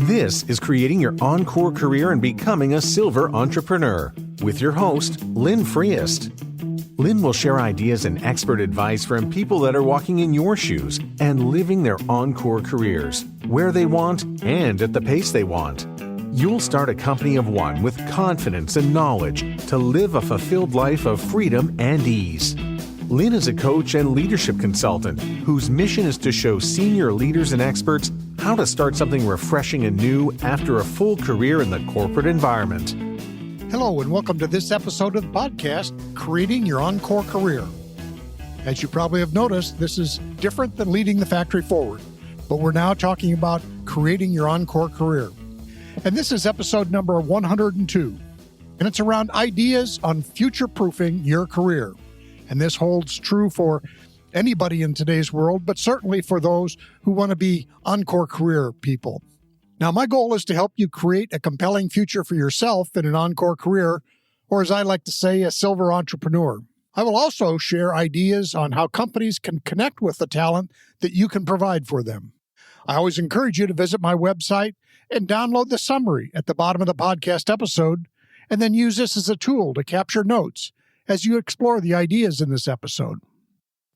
This is Creating Your Encore Career and Becoming a Silver Entrepreneur with your host, Lynn Freest. Lynn will share ideas and expert advice from people that are walking in your shoes and living their encore careers, where they want and at the pace they want. You'll start a company of one with confidence and knowledge to live a fulfilled life of freedom and ease. Lynn is a coach and leadership consultant whose mission is to show senior leaders and experts how to start something refreshing and new after a full career in the corporate environment. Hello, and welcome to this episode of the podcast, Creating Your Encore Career. As you probably have noticed, this is different than leading the factory forward, but we're now talking about creating your encore career. And this is episode number 102, and it's around ideas on future-proofing your career. And this holds true for anybody in today's world, but certainly for those who want to be encore career people. Now, my goal is to help you create a compelling future for yourself in an encore career, or as I like to say, a silver entrepreneur. I will also share ideas on how companies can connect with the talent that you can provide for them. I always encourage you to visit my website and download the summary at the bottom of the podcast episode, and then use this as a tool to capture notes as you explore the ideas in this episode.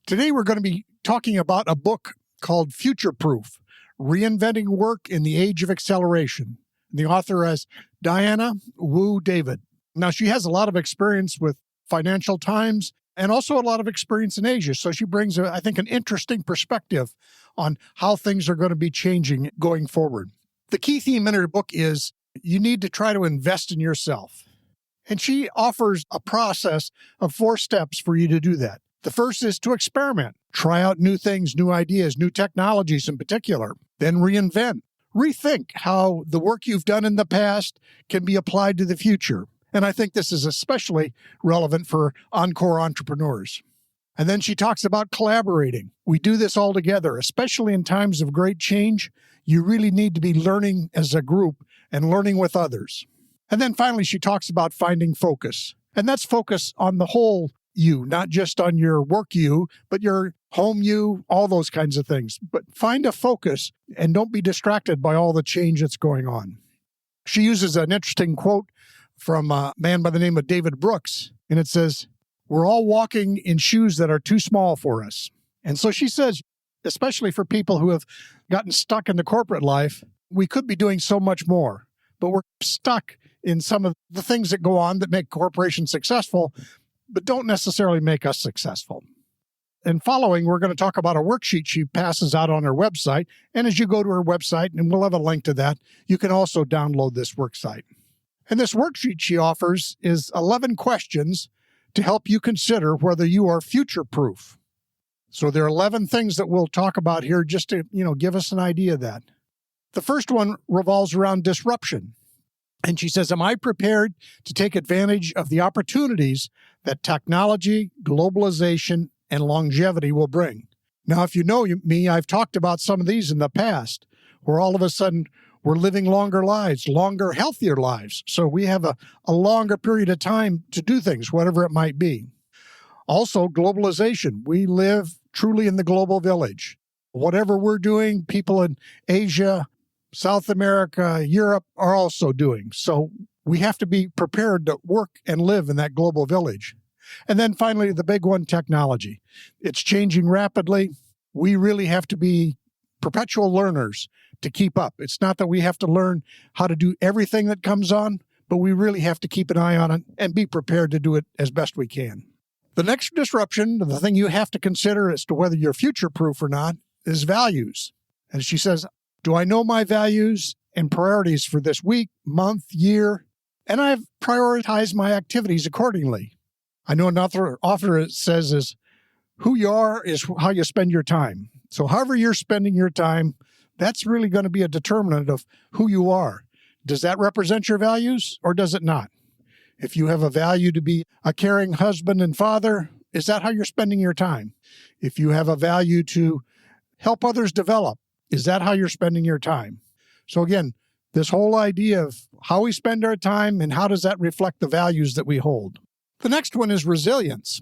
Today, we're going to be talking about a book called Future Proof, Reinventing Work in the Age of Acceleration. The author is Diana Wu David. Now, she has a lot of experience with Financial Times and also a lot of experience in Asia. So she brings, I think, an interesting perspective on how things are going to be changing going forward. The key theme in her book is you need to try to invest in yourself. And she offers a process of 4 steps for you to do that. The first is to experiment, try out new things, new ideas, new technologies in particular. Then reinvent, rethink how the work you've done in the past can be applied to the future. And I think this is especially relevant for encore entrepreneurs. And then she talks about collaborating. We do this all together, especially in times of great change. You really need to be learning as a group and learning with others. And then finally, she talks about finding focus. And that's focus on the whole you, not just on your work you, but your home you, all those kinds of things. But find a focus and don't be distracted by all the change that's going on. She uses an interesting quote from a man by the name of David Brooks, and it says, "We're all walking in shoes that are too small for us." And so she says, especially for people who have gotten stuck in the corporate life, we could be doing so much more, but we're stuck in some of the things that go on that make corporations successful, but don't necessarily make us successful. And following, we're going to talk about a worksheet she passes out on her website. And as you go to her website, and we'll have a link to that, you can also download this worksite. And this worksheet she offers is 11 questions to help you consider whether you are future-proof. So there are 11 things that we'll talk about here just to, give us an idea of that. The first one revolves around disruption. And she says, am I prepared to take advantage of the opportunities that technology, globalization, and longevity will bring? Now, if you know me, I've talked about some of these in the past, where all of a sudden we're living longer lives, longer, healthier lives. So we have a longer period of time to do things, whatever it might be. Also, globalization. We live truly in the global village. Whatever we're doing, people in Asia, South America, Europe are also doing. So we have to be prepared to work and live in that global village. And then finally, the big one, technology. It's changing rapidly. We really have to be perpetual learners to keep up. It's not that we have to learn how to do everything that comes on, but we really have to keep an eye on it and be prepared to do it as best we can. The next disruption, the thing you have to consider as to whether you're future-proof or not, is values. And she says, do I know my values and priorities for this week, month, year? And I've prioritized my activities accordingly. I know another author says is, who you are is how you spend your time. So however you're spending your time, that's really going to be a determinant of who you are. Does that represent your values or does it not? If you have a value to be a caring husband and father, is that how you're spending your time? If you have a value to help others develop, is that how you're spending your time? So again, this whole idea of how we spend our time and how does that reflect the values that we hold. The next one is resilience.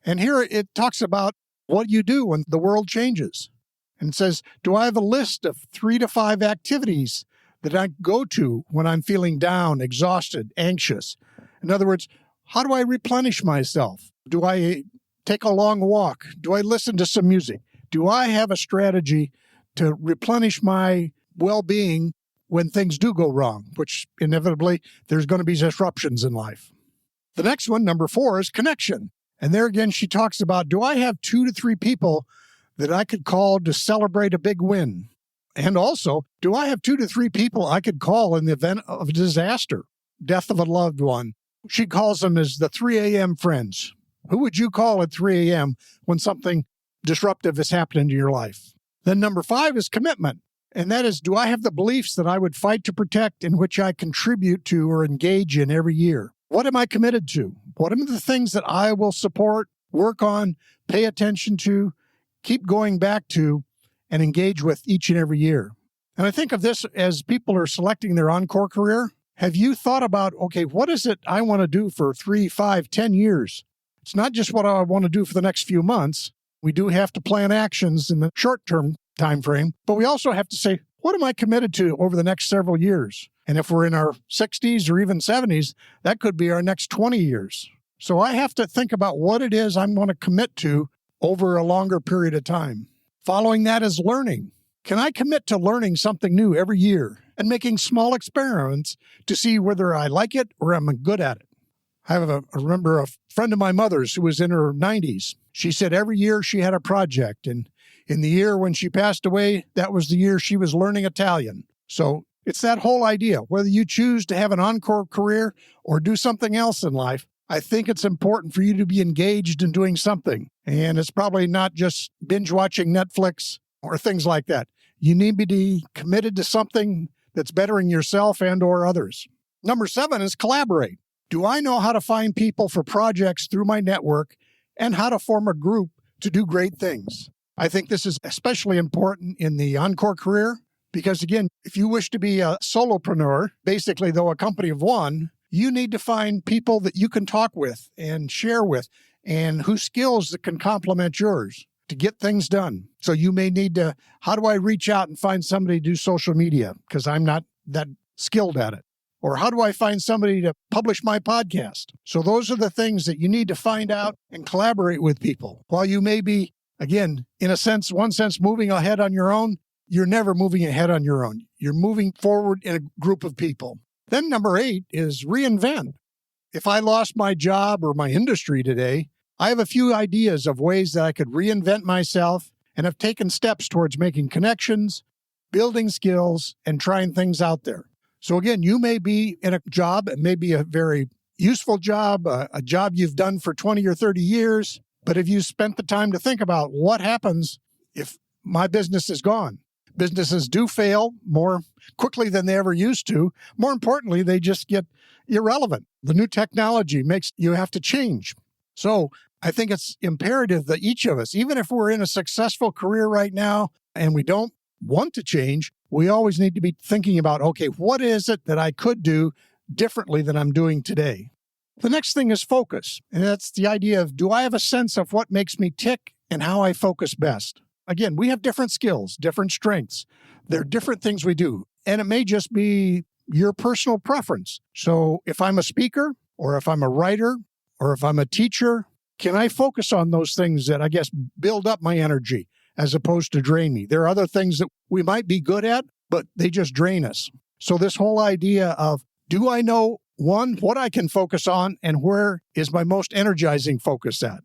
And here it talks about what you do when the world changes. And it says, do I have a list of 3 to 5 activities that I go to when I'm feeling down, exhausted, anxious? In other words, how do I replenish myself? Do I take a long walk? Do I listen to some music? Do I have a strategy to replenish my well-being when things do go wrong, which inevitably there's going to be disruptions in life? The next one, number 4, is connection. And there again, she talks about, do I have 2 to 3 people that I could call to celebrate a big win? And also, do I have 2 to 3 people I could call in the event of a disaster, death of a loved one? She calls them as the 3 a.m. friends. Who would you call at 3 a.m. when something disruptive has happened in your life? Then number 5 is commitment. And that is, do I have the beliefs that I would fight to protect and which I contribute to or engage in every year? What am I committed to? What are the things that I will support, work on, pay attention to, keep going back to, and engage with each and every year? And I think of this as people are selecting their encore career. Have you thought about, okay, what is it I want to do for 3, 5, 10 years? It's not just what I want to do for the next few months. We do have to plan actions in the short-term time frame, but we also have to say, what am I committed to over the next several years? And if we're in our 60s or even 70s, that could be our next 20 years. So I have to think about what it is I'm going to commit to over a longer period of time. Following that is learning. Can I commit to learning something new every year and making small experiments to see whether I like it or I'm good at it? I remember a friend of my mother's who was in her 90s. She said every year she had a project, and in the year when she passed away, that was the year she was learning Italian. So it's that whole idea, whether you choose to have an encore career or do something else in life, I think it's important for you to be engaged in doing something. And it's probably not just binge watching Netflix or things like that. You need to be committed to something that's bettering yourself and or others. Number 7 is collaborate. Do I know how to find people for projects through my network and how to form a group to do great things? I think this is especially important in the encore career because, again, if you wish to be a solopreneur, basically, though a company of one, you need to find people that you can talk with and share with and whose skills that can complement yours to get things done. So you may need to, how do I reach out and find somebody to do social media because I'm not that skilled at it? Or how do I find somebody to publish my podcast? So those are the things that you need to find out and collaborate with people. While you may be, again, in a sense, one sense, moving ahead on your own, you're never moving ahead on your own. You're moving forward in a group of people. Then number 8 is reinvent. If I lost my job or my industry today, I have a few ideas of ways that I could reinvent myself and have taken steps towards making connections, building skills, and trying things out there. So again, you may be in a job, it may be a very useful job, a job you've done for 20 or 30 years, but have you spent the time to think about what happens if my business is gone? Businesses do fail more quickly than they ever used to. More importantly, they just get irrelevant. The new technology makes you have to change. So I think it's imperative that each of us, even if we're in a successful career right now and we don't want to change, we always need to be thinking about, okay, what is it that I could do differently than I'm doing today? The next thing is focus. And that's the idea of, do I have a sense of what makes me tick and how I focus best? Again, we have different skills, different strengths. There are different things we do. And it may just be your personal preference. So if I'm a speaker, or if I'm a writer, or if I'm a teacher, can I focus on those things that I guess build up my energy as opposed to drain me? There are other things that we might be good at, but they just drain us. So this whole idea of, do I know, one, what I can focus on and where is my most energizing focus at?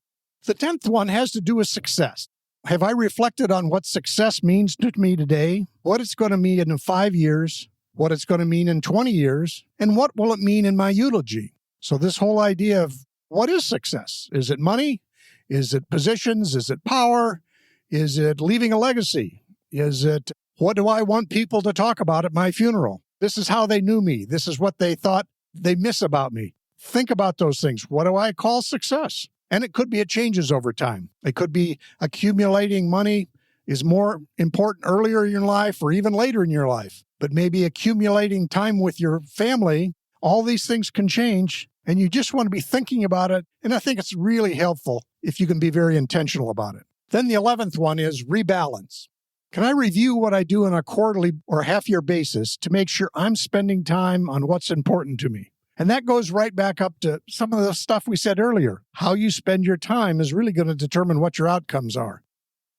The 10th one has to do with success. Have I reflected on what success means to me today, what it's going to mean in 5 years, what it's going to mean in 20 years, and what will it mean in my eulogy? So this whole idea of what is success? Is it money? Is it positions? Is it power? Is it leaving a legacy? Is it, what do I want people to talk about at my funeral? This is how they knew me. This is what they thought they miss about me. Think about those things. What do I call success? And it could be it changes over time. It could be accumulating money is more important earlier in your life or even later in your life. But maybe accumulating time with your family, all these things can change. And you just want to be thinking about it. And I think it's really helpful if you can be very intentional about it. Then the 11th one is rebalance. Can I review what I do on a quarterly or half-year basis to make sure I'm spending time on what's important to me? And that goes right back up to some of the stuff we said earlier. How you spend your time is really going to determine what your outcomes are,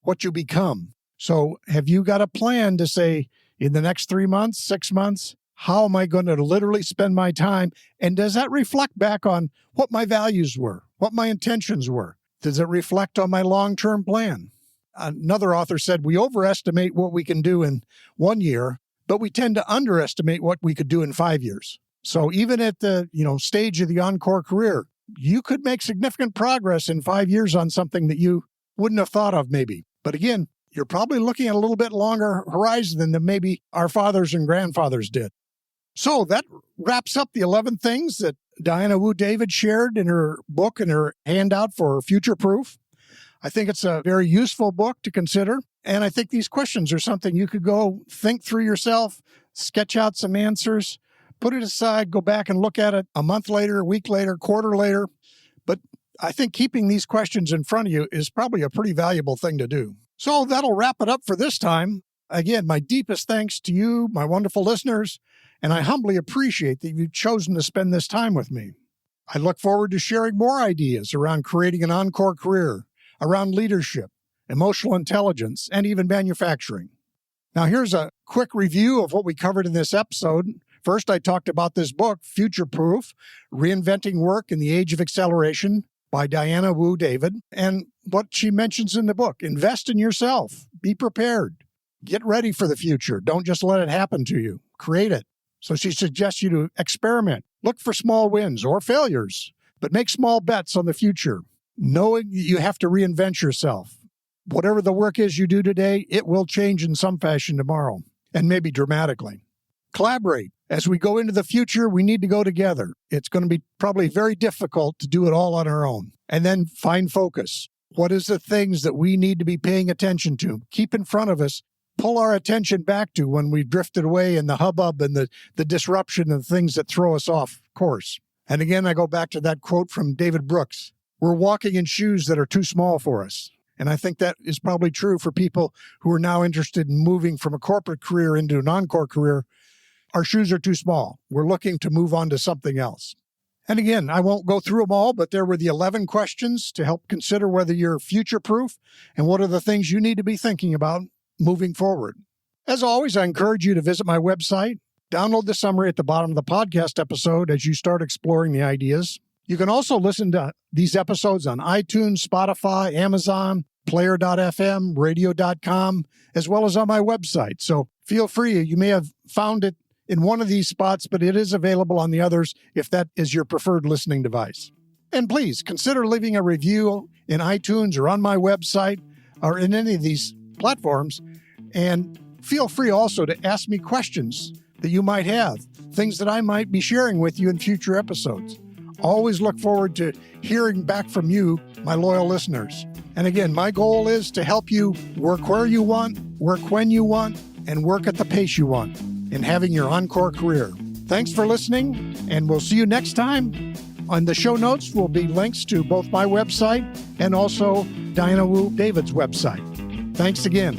what you become. So have you got a plan to say, in the next 3 months, 6 months, how am I going to literally spend my time? And does that reflect back on what my values were, what my intentions were? Does it reflect on my long-term plan? Another author said, we overestimate what we can do in 1 year, but we tend to underestimate what we could do in 5 years. So even at the stage of the Encore career, you could make significant progress in 5 years on something that you wouldn't have thought of maybe. But again, you're probably looking at a little bit longer horizon than maybe our fathers and grandfathers did. So that wraps up the 11 things that Diana Wu David shared in her book and her handout for Future Proof. I think it's a very useful book to consider. And I think these questions are something you could go think through yourself, sketch out some answers, put it aside, go back and look at it a month later, a week later, quarter later. But I think keeping these questions in front of you is probably a pretty valuable thing to do. So that'll wrap it up for this time. Again, my deepest thanks to you, my wonderful listeners, and I humbly appreciate that you've chosen to spend this time with me. I look forward to sharing more ideas around creating an encore career, around leadership, emotional intelligence, and even manufacturing. Now, here's a quick review of what we covered in this episode. First, I talked about this book, Future Proof, Reinventing Work in the Age of Acceleration by Diana Wu David, and what she mentions in the book. Invest in yourself. Be prepared. Get ready for the future. Don't just let it happen to you. Create it. So she suggests you to experiment. Look for small wins or failures, but make small bets on the future, knowing you have to reinvent yourself. Whatever the work is you do today, it will change in some fashion tomorrow, and maybe dramatically. Collaborate. As we go into the future, we need to go together. It's going to be probably very difficult to do it all on our own. And then find focus. What is the things that we need to be paying attention to? Keep in front of us. Pull our attention back to when we've drifted away in the hubbub and the disruption and things that throw us off course. And again, I go back to that quote from David Brooks. We're walking in shoes that are too small for us. And I think that is probably true for people who are now interested in moving from a corporate career into an encore career. Our shoes are too small. We're looking to move on to something else. And again, I won't go through them all, but there were the 11 questions to help consider whether you're future-proof and what are the things you need to be thinking about moving forward. As always, I encourage you to visit my website, download the summary at the bottom of the podcast episode as you start exploring the ideas. You can also listen to these episodes on iTunes, Spotify, Amazon, Player.fm, Radio.com, as well as on my website. So feel free. You may have found it in one of these spots, but it is available on the others if that is your preferred listening device. And please consider leaving a review in iTunes or on my website or in any of these platforms. And feel free also to ask me questions that you might have, things that I might be sharing with you in future episodes. Always look forward to hearing back from you, my loyal listeners. And again, my goal is to help you work where you want, work when you want, and work at the pace you want in having your encore career. Thanks for listening, and we'll see you next time. On the show notes will be links to both my website and also Diana Wu David's website. Thanks again.